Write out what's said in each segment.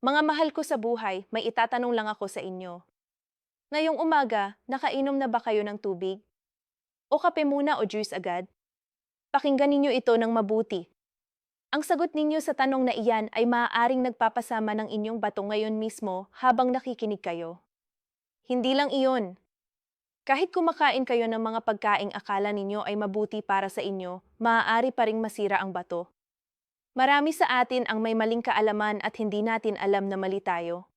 Mga mahal ko sa buhay, may itatanong lang ako sa inyo. Ngayong umaga, nakainom na ba kayo ng tubig? O kape muna o juice agad? Pakinggan ninyo ito ng mabuti. Ang sagot ninyo sa tanong na iyan ay maaaring nagpapasama ng inyong bato ngayon mismo habang nakikinig kayo. Hindi lang iyon. Kahit kumakain kayo ng mga pagkaing akala ninyo ay mabuti para sa inyo, maaari pa ring masira ang bato. Marami sa atin ang may maling kaalaman at hindi natin alam na mali tayo.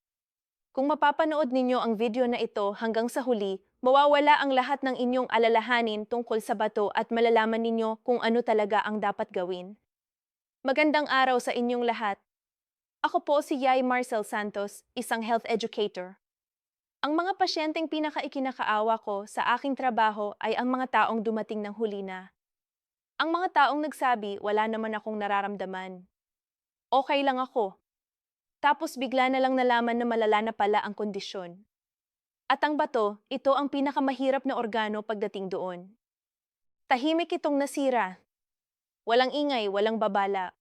Kung mapapanood ninyo ang video na ito hanggang sa huli, mawawala ang lahat ng inyong alalahanin tungkol sa bato at malalaman ninyo kung ano talaga ang dapat gawin. Magandang araw sa inyong lahat. Ako po si Yay Marcel Santos, isang health educator. Ang mga pasyenteng pinakaikinakaawa ko sa aking trabaho ay ang mga taong dumating ng huli na. Ang mga taong nagsabi, wala naman akong nararamdaman. Okay lang ako. Tapos bigla na lang nalaman na malala na pala ang kondisyon. At ang bato, ito ang pinakamahirap na organo pagdating doon. Tahimik itong nasira. Walang ingay, walang babala.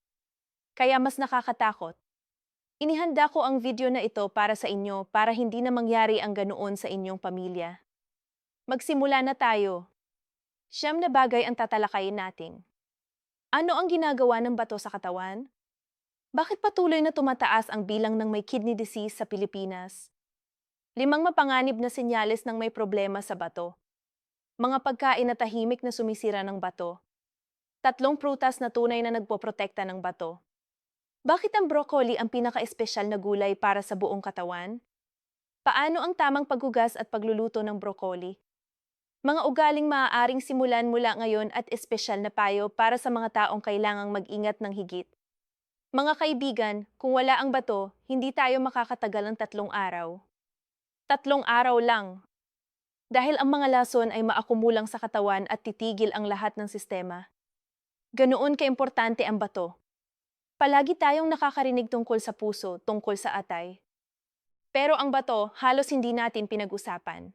Kaya mas nakakatakot. Inihanda ko ang video na ito para sa inyo para hindi na mangyari ang ganoon sa inyong pamilya. Magsimula na tayo. Siyam na bagay ang tatalakayin natin. Ano ang ginagawa ng bato sa katawan? Bakit patuloy na tumataas ang bilang ng may kidney disease sa Pilipinas? 5 mapanganib na senyales ng may problema sa bato. Mga pagkain na tahimik na sumisira ng bato. 3 prutas na tunay na nagpoprotekta ng bato. Bakit ang broccoli ang pinaka-espesyal na gulay para sa buong katawan? Paano ang tamang paghugas at pagluluto ng broccoli? Mga ugaling maaaring simulan mula ngayon at espesyal na payo para sa mga taong kailangang mag-ingat ng higit. Mga kaibigan, kung wala ang bato, hindi tayo makakatagal ng 3 araw. 3 araw lang. Dahil ang mga lason ay maakumulang sa katawan at titigil ang lahat ng sistema. Ganoon kaimportante ang bato. Palagi tayong nakakarinig tungkol sa puso, tungkol sa atay. Pero ang bato, halos hindi natin pinag-usapan.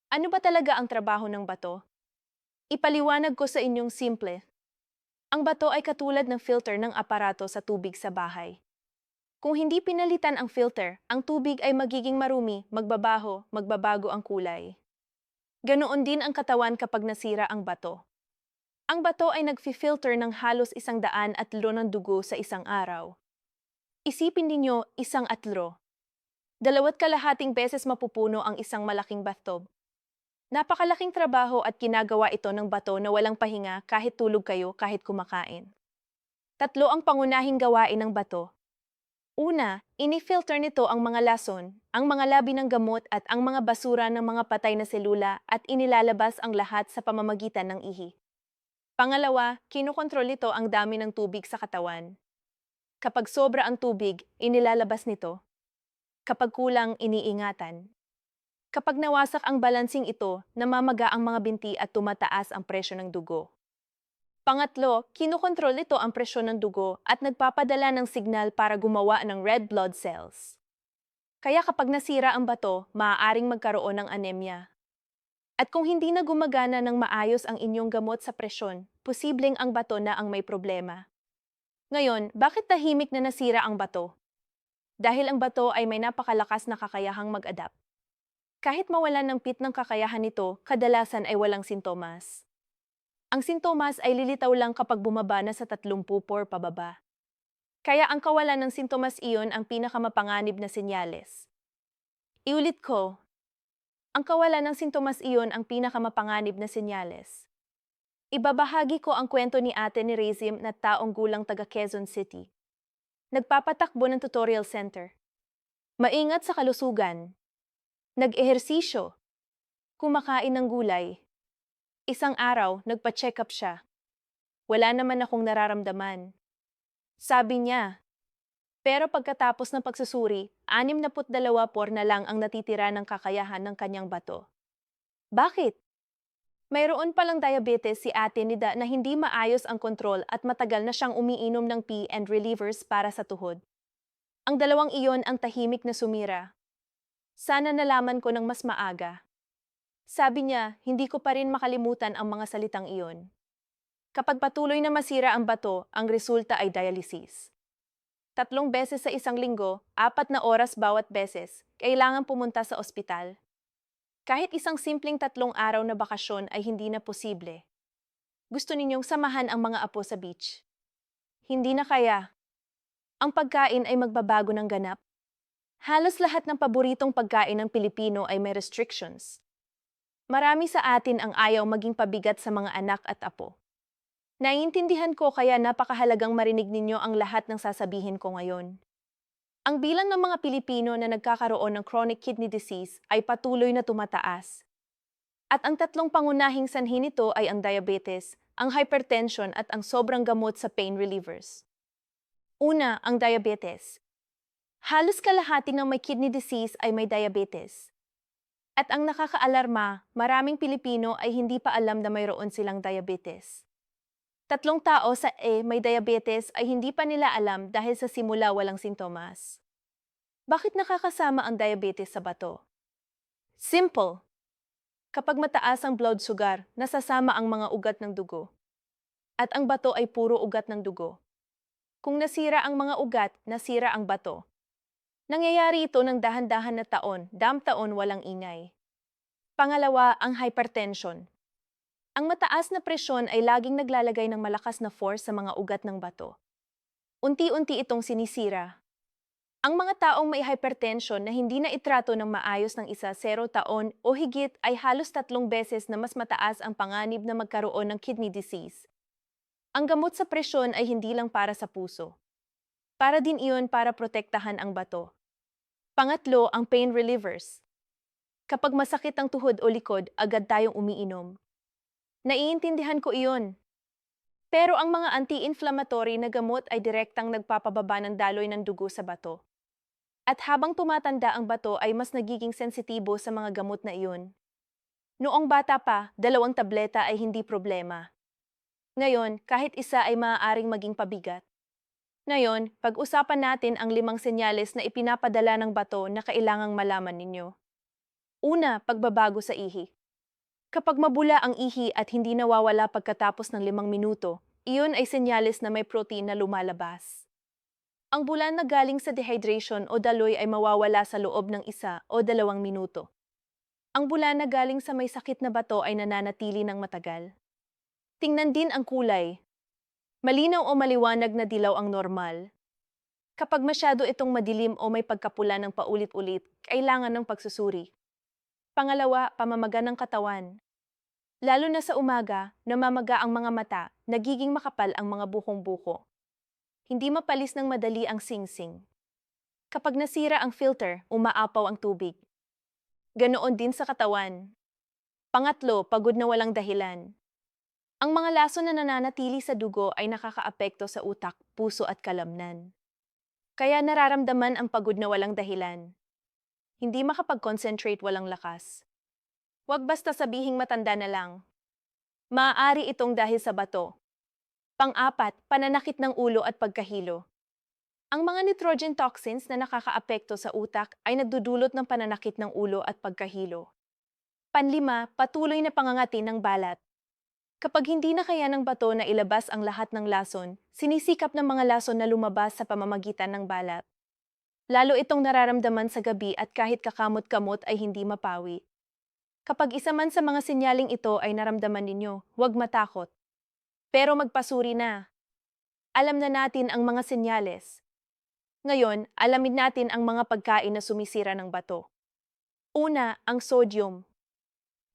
Ano ba talaga ang trabaho ng bato? Ipaliwanag ko sa inyong simple. Ang bato ay katulad ng filter ng aparato sa tubig sa bahay. Kung hindi pinalitan ang filter, ang tubig ay magiging marumi, magbabaho, magbabago ang kulay. Ganoon din ang katawan kapag nasira ang bato. Ang bato ay nagfi-filter ng halos 100 ng dugo sa isang araw. Isipin ninyo 1 2.5 beses mapupuno ang isang malaking bathtub. Napakalaking trabaho at ginagawa ito ng bato na walang pahinga kahit tulog kayo, kahit kumakain. 3 ang pangunahing gawain ng bato. Una, ini-filter nito ang mga lason, ang mga labi ng gamot at ang mga basura ng mga patay na selula at inilalabas ang lahat sa pamamagitan ng ihi. Pangalawa, kinokontrol nito ang dami ng tubig sa katawan. Kapag sobra ang tubig, inilalabas nito. Kapag kulang, iniingatan. Kapag nawasak ang balansing ito, namamaga ang mga binti at tumataas ang presyo ng dugo. Pangatlo, kinokontrol nito ang presyon ng dugo at nagpapadala ng signal para gumawa ng red blood cells. Kaya kapag nasira ang bato, maaaring magkaroon ng anemia. At kung hindi na gumagana ng maayos ang inyong gamot sa presyon, posibleng ang bato na ang may problema. Ngayon, bakit tahimik na nasira ang bato? Dahil ang bato ay may napakalakas na kakayahang mag-adapt. Kahit mawalan ng pit ng kakayahan nito, kadalasan ay walang sintomas. Ang sintomas ay lilitaw lang kapag bumaba na sa 34 pababa. Kaya ang kawalan ng sintomas iyon ang pinakamapanganib na senyales. Iulit ko, ang kawalan ng sintomas iyon ang pinakamapanganib na senyales. Ibabahagi ko ang kwento ni Ate ni Rezim na taong gulang taga Quezon City. Nagpapatakbo ng tutorial center. Maingat sa kalusugan. Nag-ehersisyo. Kumakain ng gulay. Isang araw, nagpa-check up siya. Wala naman akong nararamdaman. Sabi niya. Pero pagkatapos ng pagsusuri, 62 na lang ang natitira ng kakayahan ng kanyang bato. Bakit? Mayroon palang diabetes si Ate Nida na hindi maayos ang kontrol at matagal na siyang umiinom ng pee and relievers para sa tuhod. Ang dalawang iyon ang tahimik na sumira. Sana nalaman ko ng mas maaga. Sabi niya, hindi ko pa rin makalimutan ang mga salitang iyon. Kapag patuloy na masira ang bato, ang resulta ay dialysis. 3 beses sa isang linggo, 4 na oras bawat beses, kailangan pumunta sa ospital. Kahit isang simpleng 3 araw na bakasyon ay hindi na posible. Gusto ninyong samahan ang mga apo sa beach. Hindi na kaya. Ang pagkain ay magbabago ng ganap. Halos lahat ng paboritong pagkain ng Pilipino ay may restrictions. Marami sa atin ang ayaw maging pabigat sa mga anak at apo. Naiintindihan ko kaya napakahalagang marinig ninyo ang lahat ng sasabihin ko ngayon. Ang bilang ng mga Pilipino na nagkakaroon ng chronic kidney disease ay patuloy na tumataas. At ang 3 pangunahing sanhi nito ay ang diabetes, ang hypertension at ang sobrang gamot sa pain relievers. Una, ang diabetes. Halos kalahati ng may kidney disease ay may diabetes. At ang nakakaalarma, maraming Pilipino ay hindi pa alam na mayroon silang diabetes. 3 tao sa may diabetes ay hindi pa nila alam dahil sa simula walang sintomas. Bakit nakakasama ang diabetes sa bato? Simple. Kapag mataas ang blood sugar, nasasama ang mga ugat ng dugo. At ang bato ay puro ugat ng dugo. Kung nasira ang mga ugat, nasira ang bato. Nangyayari ito ng dahan-dahan na taon, taon walang ingay. Pangalawa, ang hypertension. Ang mataas na presyon ay laging naglalagay ng malakas na force sa mga ugat ng bato. Unti-unti itong sinisira. Ang mga taong may hypertension na hindi na itrato ng maayos ng 0 taon o higit ay halos 3 beses na mas mataas ang panganib na magkaroon ng kidney disease. Ang gamot sa presyon ay hindi lang para sa puso. Para din iyon para protektahan ang bato. Pangatlo, ang pain relievers. Kapag masakit ang tuhod o likod, agad tayong umiinom. Naiintindihan ko iyon. Pero ang mga anti-inflammatory na gamot ay direktang nagpapababa ng daloy ng dugo sa bato. At habang tumatanda ang bato ay mas nagiging sensitibo sa mga gamot na iyon. Noong bata pa, 2 tableta ay hindi problema. Ngayon, kahit isa ay maaaring maging pabigat. Ngayon, pag-usapan natin ang 5 senyales na ipinapadala ng bato na kailangang malaman ninyo. Una, pagbabago sa ihi. Kapag mabula ang ihi at hindi nawawala pagkatapos ng 5 minuto, iyon ay senyales na may protein na lumalabas. Ang bula na galing sa dehydration o daloy ay mawawala sa loob ng 1 o 2 minuto. Ang bula na galing sa may sakit na bato ay nananatili ng matagal. Tingnan din ang kulay. Malinaw o maliwanag na dilaw ang normal. Kapag masyado itong madilim o may pagkapula ng paulit-ulit, kailangan ng pagsusuri. Pangalawa, pamamaga ng katawan. Lalo na sa umaga, namamaga ang mga mata, nagiging makapal ang mga buhong-buko. Hindi mapalis ng madali ang singsing. Kapag nasira ang filter, umaapaw ang tubig. Ganoon din sa katawan. Pangatlo, pagod na walang dahilan. Ang mga lason na nananatili sa dugo ay nakakaapekto sa utak, puso at kalamnan. Kaya nararamdaman ang pagod na walang dahilan. Hindi makapag-concentrate walang lakas. Huwag basta sabihing matanda na lang. Maaari itong dahil sa bato. Pang-apat, pananakit ng ulo at pagkahilo. Ang mga nitrogen toxins na nakakaapekto sa utak ay nagdudulot ng pananakit ng ulo at pagkahilo. Panlima, patuloy na pangangati ng balat. Kapag hindi na kaya ng bato na ilabas ang lahat ng lason, sinisikap ng mga lason na lumabas sa pamamagitan ng balat. Lalo itong nararamdaman sa gabi at kahit kakamot-kamot ay hindi mapawi. Kapag isa man sa mga sinyaling ito ay naramdaman ninyo, huwag matakot. Pero magpasuri na. Alam na natin ang mga senyales. Ngayon, alamin natin ang mga pagkain na sumisira ng bato. Una, ang sodium.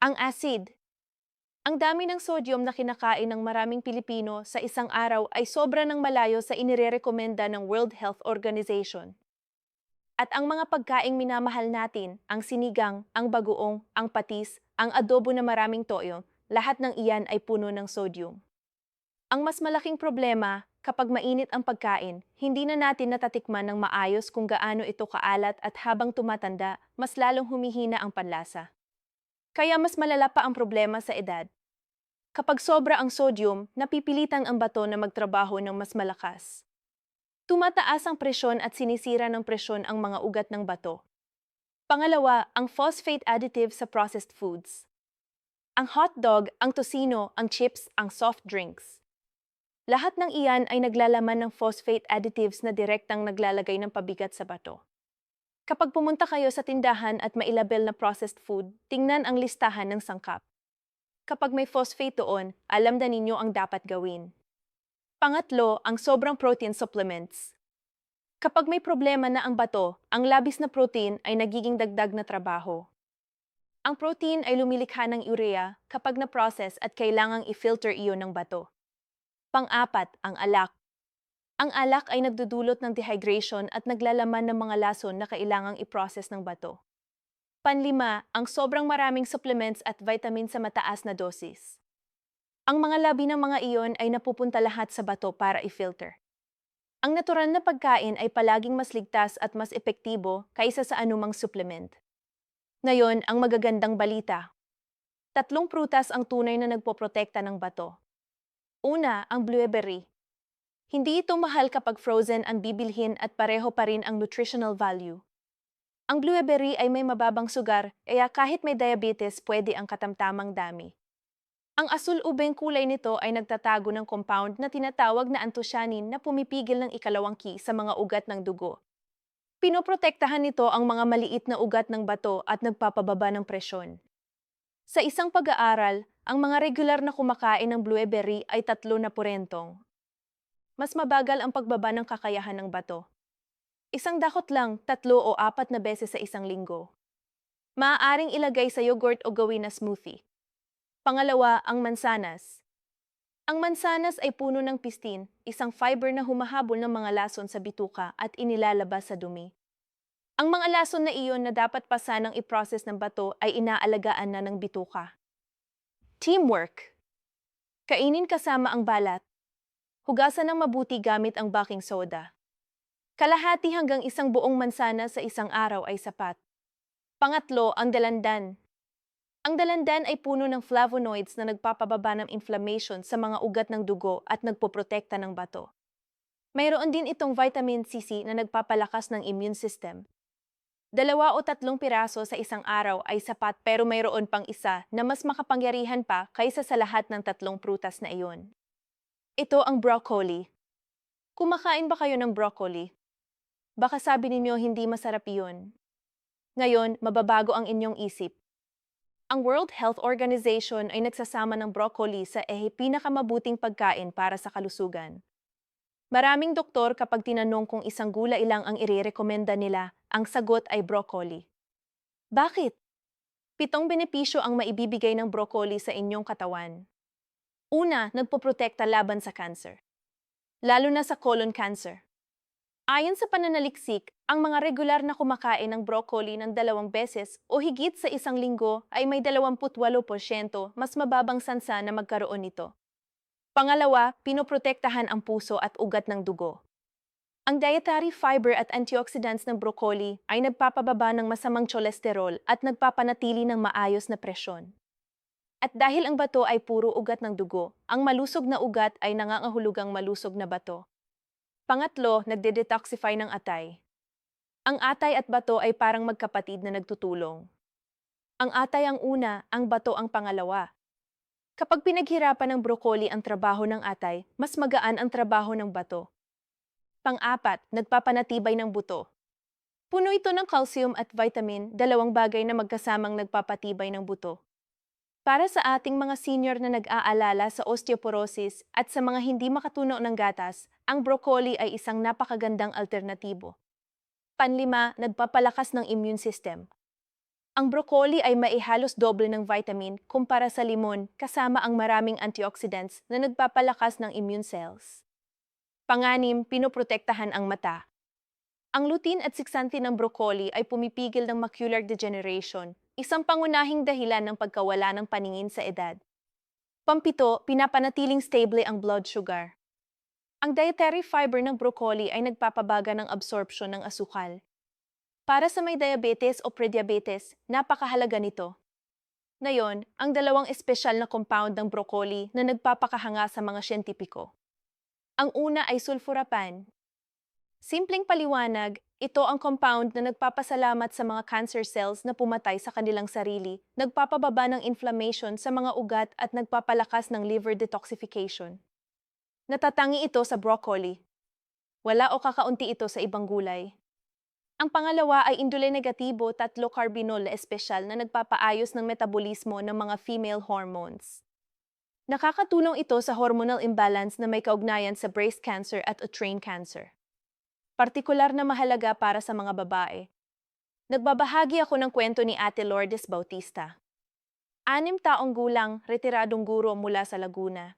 Ang acid. Ang dami ng sodium na kinakain ng maraming Pilipino sa isang araw ay sobra ng malayo sa inirerekomenda ng World Health Organization. At ang mga pagkaing minamahal natin, ang sinigang, ang bagoong, ang patis, ang adobo na maraming toyo, lahat ng iyan ay puno ng sodium. Ang mas malaking problema, kapag mainit ang pagkain, hindi na natin natatikman ng maayos kung gaano ito kaalat at habang tumatanda, mas lalong humihina ang panlasa. Kaya mas malala pa ang problema sa edad. Kapag sobra ang sodium, napipilitan ang bato na magtrabaho ng mas malakas. Tumataas ang presyon at sinisira ng presyon ang mga ugat ng bato. Pangalawa, ang phosphate additive sa processed foods. Ang hotdog, ang tocino, ang chips, ang soft drinks. Lahat ng iyan ay naglalaman ng phosphate additives na direktang naglalagay ng pabigat sa bato. Kapag pumunta kayo sa tindahan at mailabel na processed food, tingnan ang listahan ng sangkap. Kapag may phosphate doon, alam na ninyo ang dapat gawin. Pangatlo, ang sobrang protein supplements. Kapag may problema na ang bato, ang labis na protein ay nagiging dagdag na trabaho. Ang protein ay lumilikha ng urea kapag na-process at kailangang i-filter iyon ng bato. Pang-apat, ang alak. Ang alak ay nagdudulot ng dehydration at naglalaman ng mga lason na kailangang i-process ng bato. Panlima, ang sobrang maraming supplements at vitamin sa mataas na dosis. Ang mga labi ng mga iyon ay napupunta lahat sa bato para i-filter. Ang natural na pagkain ay palaging mas ligtas at mas epektibo kaysa sa anumang supplement. Ngayon, ang magagandang balita. 3 prutas ang tunay na nagpoprotekta ng bato. Una, ang blueberry. Hindi ito mahal kapag frozen ang bibilhin at pareho pa rin ang nutritional value. Ang blueberry ay may mababang sugar, kaya kahit may diabetes, pwede ang katamtamang dami. Ang asul-ubeng kulay nito ay nagtatago ng compound na tinatawag na anthocyanin na pumipigil ng ikalawang ki sa mga ugat ng dugo. Pinoprotektahan nito ang mga maliit na ugat ng bato at nagpapababa ng presyon. Sa isang pag-aaral, ang mga regular na kumakain ng blueberry ay 3 na porentong. Mas mabagal ang pagbaba ng kakayahan ng bato. Isang dakot lang, 3 o 4 na beses sa isang linggo. Maaaring ilagay sa yogurt o gawin na smoothie. Pangalawa, ang mansanas. Ang mansanas ay puno ng pistin, isang fiber na humahabol ng mga lason sa bituka at inilalabas sa dumi. Ang mga lason na iyon na dapat pa sanang i-process ng bato ay inaalagaan na ng bituka. Teamwork. Kainin kasama ang balat. Hugasan ng mabuti gamit ang baking soda. Kalahati hanggang isang buong mansanas sa isang araw ay sapat. Pangatlo, ang dalandan. Ang dalandan ay puno ng flavonoids na nagpapababa ng inflammation sa mga ugat ng dugo at nagpoprotekta ng bato. Mayroon din itong vitamin C na nagpapalakas ng immune system. 2 o 3 piraso sa isang araw ay sapat pero mayroon pang isa na mas makapangyarihan pa kaysa sa lahat ng 3 prutas na iyon. Ito ang broccoli. Kumakain ba kayo ng broccoli? Baka sabi ninyo hindi masarap iyon. Ngayon, mababago ang inyong isip. Ang World Health Organization ay nagsasama ng broccoli sa pinakamabuting pagkain para sa kalusugan. Maraming doktor kapag tinanong kung isang gulay lang ang irerekomenda nila, ang sagot ay broccoli. Bakit? 7 benepisyo ang maibibigay ng broccoli sa inyong katawan. Una, nagpoprotekta laban sa cancer. Lalo na sa colon cancer. Ayon sa pananaliksik, ang mga regular na kumakain ng broccoli ng 2 beses o higit sa isang linggo ay may 28% mas mababang sansa na magkaroon nito. Pangalawa, pinoprotektahan ang puso at ugat ng dugo. Ang dietary fiber at antioxidants ng broccoli ay nagpapababa ng masamang cholesterol at nagpapanatili ng maayos na presyon. At dahil ang bato ay puro ugat ng dugo, ang malusog na ugat ay nangangahulugang malusog na bato. Pangatlo, nagde-detoxify ng atay. Ang atay at bato ay parang magkapatid na nagtutulong. Ang atay ang una, ang bato ang pangalawa. Kapag pinaghirapan ng broccoli ang trabaho ng atay, mas magaan ang trabaho ng bato. Pang-apat, nagpapanatibay ng buto. Puno ito ng calcium at vitamin, 2 bagay na magkasamang nagpapatibay ng buto. Para sa ating mga senior na nag-aalala sa osteoporosis at sa mga hindi makatuno ng gatas, ang broccoli ay isang napakagandang alternatibo. Panlima, nagpapalakas ng immune system. Ang broccoli ay maihalos doble ng vitamin kumpara sa limon kasama ang maraming antioxidants na nagpapalakas ng immune cells. Panganim, pinoprotektahan ang mata. Ang lutein at zeaxanthin ng broccoli ay pumipigil ng macular degeneration, isang pangunahing dahilan ng pagkawala ng paningin sa edad. Pampito, pinapanatiling stable ang blood sugar. Ang dietary fiber ng broccoli ay nagpapabaga ng absorption ng asukal. Para sa may diabetes o prediabetes, napakahalaga nito. Ngayon, ang 2 espesyal na compound ng broccoli na nagpapakahanga sa mga siyentipiko. Ang una ay sulforaphane. Simpleng paliwanag, ito ang compound na nagpapasalamat sa mga cancer cells na pumatay sa kanilang sarili, nagpapababa ng inflammation sa mga ugat at nagpapalakas ng liver detoxification. Natatangi ito sa broccoli. Wala o kakaunti ito sa ibang gulay. Ang pangalawa ay indole negatibo 3-carbinol na espesyal na nagpapaayos ng metabolismo ng mga female hormones. Nakakatulong ito sa hormonal imbalance na may kaugnayan sa breast cancer at uterine cancer. Partikular na mahalaga para sa mga babae. Nagbabahagi ako ng kwento ni Ate Lourdes Bautista. 6 taong gulang, retiradong guro mula sa Laguna.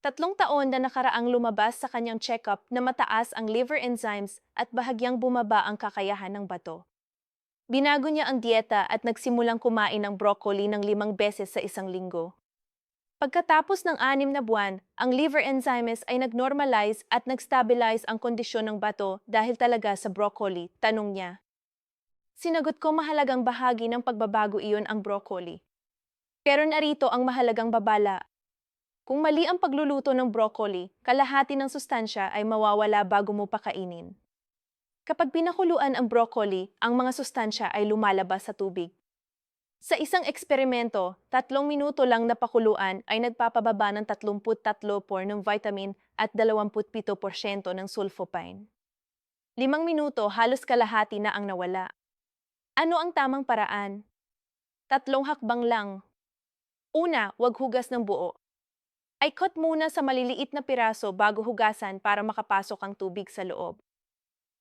3 taon na nakaraang lumabas sa kanyang check-up na mataas ang liver enzymes at bahagyang bumaba ang kakayahan ng bato. Binago niya ang dieta at nagsimulang kumain ng broccoli ng 5 beses sa isang linggo. Pagkatapos ng 6 na buwan, ang liver enzymes ay nag-normalize at nag-stabilize ang kondisyon ng bato dahil talaga sa broccoli, tanong niya. Sinagot ko mahalagang bahagi ng pagbabago iyon ang broccoli. Pero narito ang mahalagang babala. Kung mali ang pagluluto ng broccoli, kalahati ng sustansya ay mawawala bago mo pakainin. Kapag pinakuluan ang broccoli, ang mga sustansya ay lumalabas sa tubig. Sa isang eksperimento, 3 minuto lang na pakuluan ay nagpapababa ng 33% ng vitamin at 27% ng sulforaphane. 5 minuto, halos kalahati na ang nawala. Ano ang tamang paraan? 3 hakbang lang. Una, huwag hugas ng buo. Ay cut muna sa maliliit na piraso bago hugasan para makapasok ang tubig sa loob.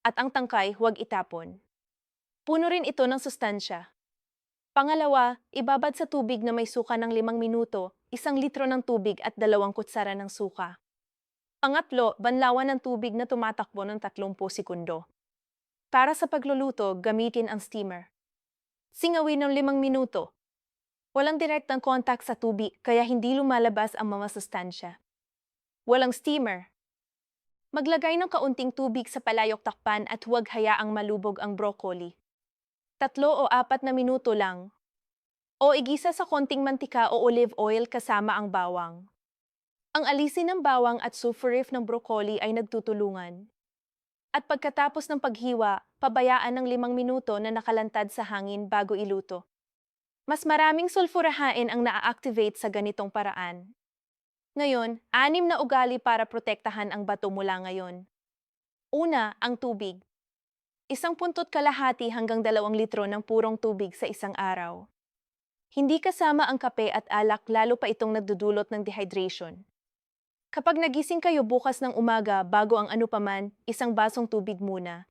At ang tangkay, huwag itapon. Puno rin ito ng sustansya. Pangalawa, ibabad sa tubig na may suka ng 5 minuto, 1 litro ng tubig at 2 kutsara ng suka. Pangatlo, banlawan ng tubig na tumatakbo ng 30 sekundo. Para sa pagluluto, gamitin ang steamer. Singawin ng 5 minuto. Walang direktang contact sa tubig kaya hindi lumalabas ang mga sustansya. Walang steamer. Maglagay ng kaunting tubig sa palayok takpan at huwag hayaang malubog ang broccoli. 3 o 4 na minuto lang. O igisa sa konting mantika o olive oil kasama ang bawang. Ang alisin ng bawang at sulfurif ng broccoli ay nagtutulungan. At pagkatapos ng paghiwa, pabayaan ng 5 minuto na nakalantad sa hangin bago iluto. Mas maraming sulfurahain ang naa-activate sa ganitong paraan. Ngayon, 6 na ugali para protektahan ang bato mula ngayon. Una, ang tubig. 1.5 hanggang 2 litro ng purong tubig sa isang araw. Hindi kasama ang kape at alak lalo pa itong nagdudulot ng dehydration. Kapag nagising kayo bukas ng umaga bago ang anupaman, 1 basong tubig muna.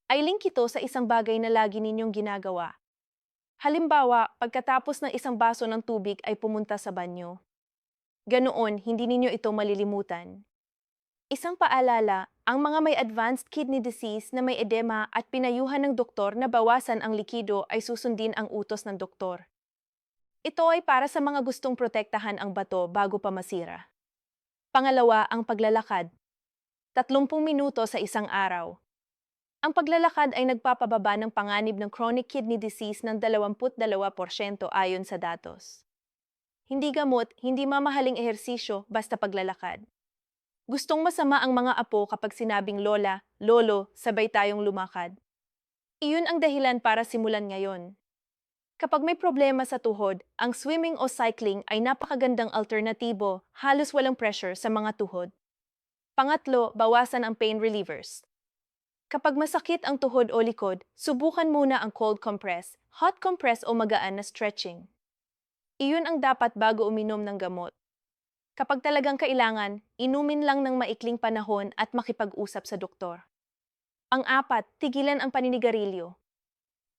Ay link ito sa isang bagay na lagi ninyong ginagawa. Halimbawa, pagkatapos ng 1 baso ng tubig ay pumunta sa banyo. Ganoon, hindi ninyo ito malilimutan. Isang paalala, ang mga may advanced kidney disease na may edema at pinayuhan ng doktor na bawasan ang likido ay susundin ang utos ng doktor. Ito ay para sa mga gustong protektahan ang bato bago pa masira. Pangalawa, ang paglalakad. 30 minuto sa isang araw. Ang paglalakad ay nagpapababa ng panganib ng chronic kidney disease ng 22% ayon sa datos. Hindi gamot, hindi mamahaling ehersisyo, basta paglalakad. Gustong masama ang mga apo kapag sinabing lola, lolo, sabay tayong lumakad. Iyon ang dahilan para simulan ngayon. Kapag may problema sa tuhod, ang swimming o cycling ay napakagandang alternatibo, halos walang pressure sa mga tuhod. Pangatlo, bawasan ang pain relievers. Kapag masakit ang tuhod o likod, subukan muna ang cold compress, hot compress o magaan na stretching. Iyon ang dapat bago uminom ng gamot. Kapag talagang kailangan, inumin lang ng maikling panahon at makipag-usap sa doktor. Pang-4, tigilan ang paninigarilyo.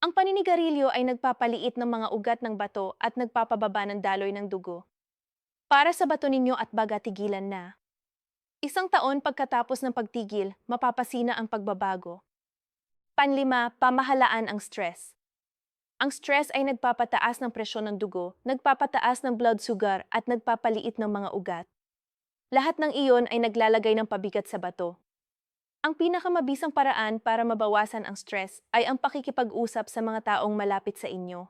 Ang paninigarilyo ay nagpapaliit ng mga ugat ng bato at nagpapababa ng daloy ng dugo. Para sa bato ninyo at baga, tigilan na. 1 taon pagkatapos ng pagtigil, mapapasina ang pagbabago. Panlima, pamahalaan ang stress. Ang stress ay nagpapataas ng presyon ng dugo, nagpapataas ng blood sugar at nagpapaliit ng mga ugat. Lahat ng iyon ay naglalagay ng pabigat sa bato. Ang pinakamabisang paraan para mabawasan ang stress ay ang pakikipag-usap sa mga taong malapit sa inyo.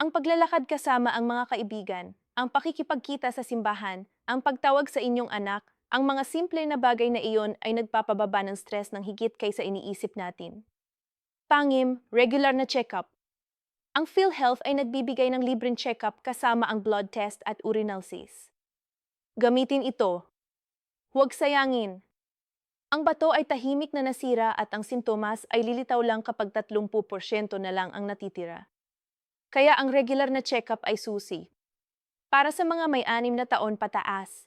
Ang paglalakad kasama ang mga kaibigan, ang pakikipagkita sa simbahan, ang pagtawag sa inyong anak, ang mga simple na bagay na iyon ay nagpapababa ng stress ng higit kaysa iniisip natin. Pangim, regular na check-up. Ang PhilHealth ay nagbibigay ng libreng check-up kasama ang blood test at urinalysis. Gamitin ito. Huwag sayangin. Ang bato ay tahimik na nasira at ang sintomas ay lilitaw lang kapag 30% na lang ang natitira. Kaya ang regular na check-up ay susi. Para sa mga may 6 na taon pataas.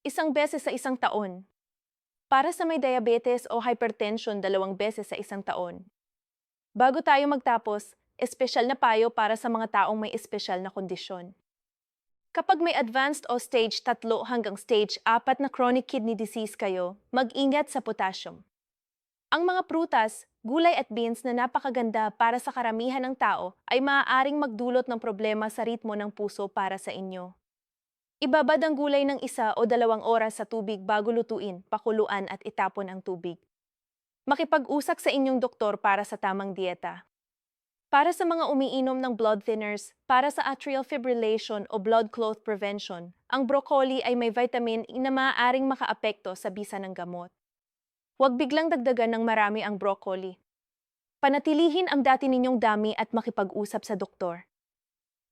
1 beses sa 1 taon. Para sa may diabetes o hypertension 2 beses sa 1 taon. Bago tayo magtapos, espesyal na payo para sa mga taong may espesyal na kondisyon. Kapag may advanced o stage 3 hanggang stage 4 na chronic kidney disease kayo, mag-ingat sa potassium. Ang mga prutas, gulay at beans na napakaganda para sa karamihan ng tao ay maaaring magdulot ng problema sa ritmo ng puso para sa inyo. Ibabad ang gulay ng 1 o 2 oras sa tubig bago lutuin, pakuluan at itapon ang tubig. Makipag-usap sa inyong doktor para sa tamang dieta. Para sa mga umiinom ng blood thinners, para sa atrial fibrillation o blood clot prevention, ang broccoli ay may vitamin E na maaaring makaapekto sa bisa ng gamot. Huwag biglang dagdagan ng marami ang broccoli. Panatilihin ang dati ninyong dami at makipag-usap sa doktor.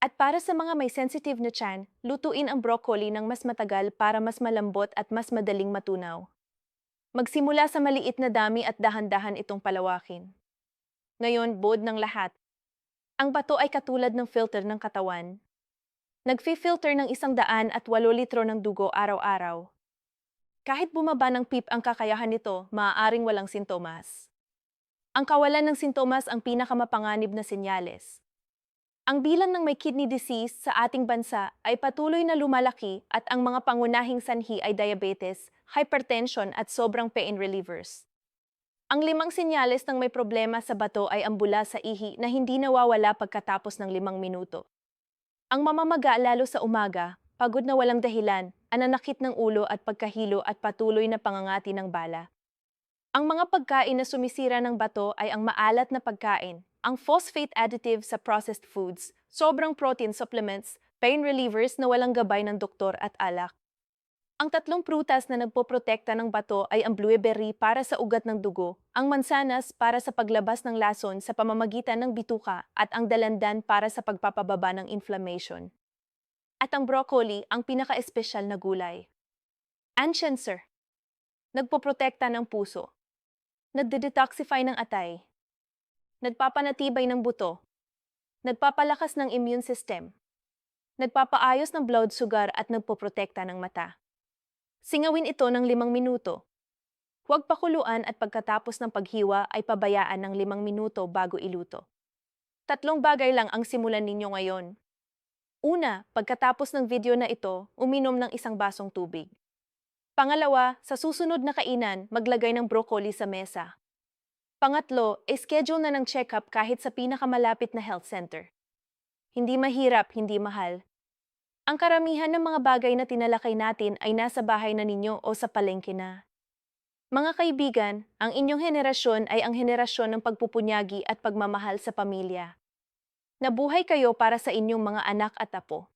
At para sa mga may sensitive na tiyan, lutuin ang broccoli ng mas matagal para mas malambot at mas madaling matunaw. Magsimula sa maliit na dami at dahan-dahan itong palawakin. Ngayon, bod ng lahat. Ang bato ay katulad ng filter ng katawan. Nagfi-filter ng 108 litro ng dugo araw-araw. Kahit bumaba ng PIP ang kakayahan nito, maaaring walang sintomas. Ang kawalan ng sintomas ang pinakamapanganib na senyales. Ang bilang ng may kidney disease sa ating bansa ay patuloy na lumalaki at ang mga pangunahing sanhi ay diabetes, hypertension at sobrang pain relievers. Ang 5 senyales ng may problema sa bato ay ang bula sa ihi na hindi nawawala pagkatapos ng 5 minuto. Ang mamamaga lalo sa umaga, pagod na walang dahilan, ananakit ng ulo at pagkahilo at patuloy na pangangati ng bala. Ang mga pagkain na sumisira ng bato ay ang maalat na pagkain, ang phosphate additive sa processed foods, sobrang protein supplements, pain relievers na walang gabay ng doktor at alak. Ang 3 prutas na nagpoprotekta ng bato ay ang blueberry para sa ugat ng dugo, ang mansanas para sa paglabas ng lason sa pamamagitan ng bituka at ang dalandan para sa pagpapababa ng inflammation. At ang broccoli ang pinaka-espesyal na gulay. Anticancer. Nagpoprotekta ng puso. Nagde-detoxify ng atay. Nagpapanatibay ng buto. Nagpapalakas ng immune system. Nagpapaayos ng blood sugar at nagpoprotekta ng mata. Singawin ito ng 5 minuto. Huwag pakuluan at pagkatapos ng paghiwa ay pabayaan ng 5 minuto bago iluto. 3 bagay lang ang simulan ninyo ngayon. Una, pagkatapos ng video na ito, uminom ng 1 basong tubig. Pangalawa, sa susunod na kainan, maglagay ng broccoli sa mesa. Pangatlo, schedule na ng check-up kahit sa pinakamalapit na health center. Hindi mahirap, hindi mahal. Ang karamihan ng mga bagay na tinalakay natin ay nasa bahay na ninyo o sa palengke na. Mga kaibigan, ang inyong henerasyon ay ang henerasyon ng pagpupunyagi at pagmamahal sa pamilya. Nabuhay kayo para sa inyong mga anak at apo.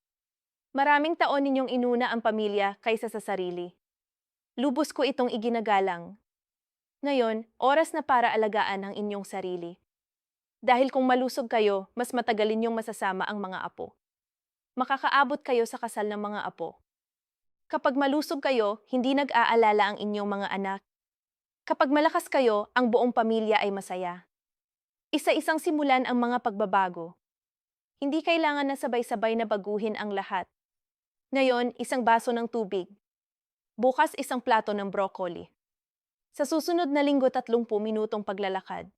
Maraming taon ninyong inuna ang pamilya kaysa sa sarili. Lubos ko itong iginagalang. Ngayon, oras na para alagaan ang inyong sarili. Dahil kung malusog kayo, mas matagal ninyong masasama ang mga apo. Makakaabot kayo sa kasal ng mga apo. Kapag malusog kayo, hindi nag-aalala ang inyong mga anak. Kapag malakas kayo, ang buong pamilya ay masaya. Isa-isang simulan ang mga pagbabago. Hindi kailangan na sabay-sabay na baguhin ang lahat. Ngayon, 1 baso ng tubig. Bukas 1 plato ng broccoli. Sa susunod na linggo 30 minutong paglalakad.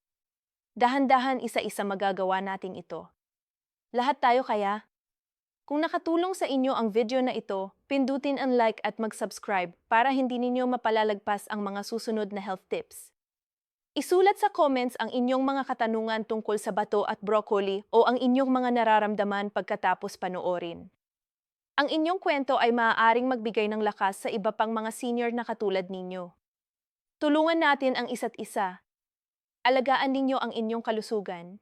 Dahan-dahan isa-isa magagawa natin ito. Lahat tayo kaya? Kung nakatulong sa inyo ang video na ito, pindutin ang like at mag-subscribe para hindi ninyo mapalalagpas ang mga susunod na health tips. Isulat sa comments ang inyong mga katanungan tungkol sa bato at broccoli o ang inyong mga nararamdaman pagkatapos panoorin. Ang inyong kwento ay maaaring magbigay ng lakas sa iba pang mga senior na katulad ninyo. Tulungan natin ang isa't isa. Alagaan ninyo ang inyong kalusugan.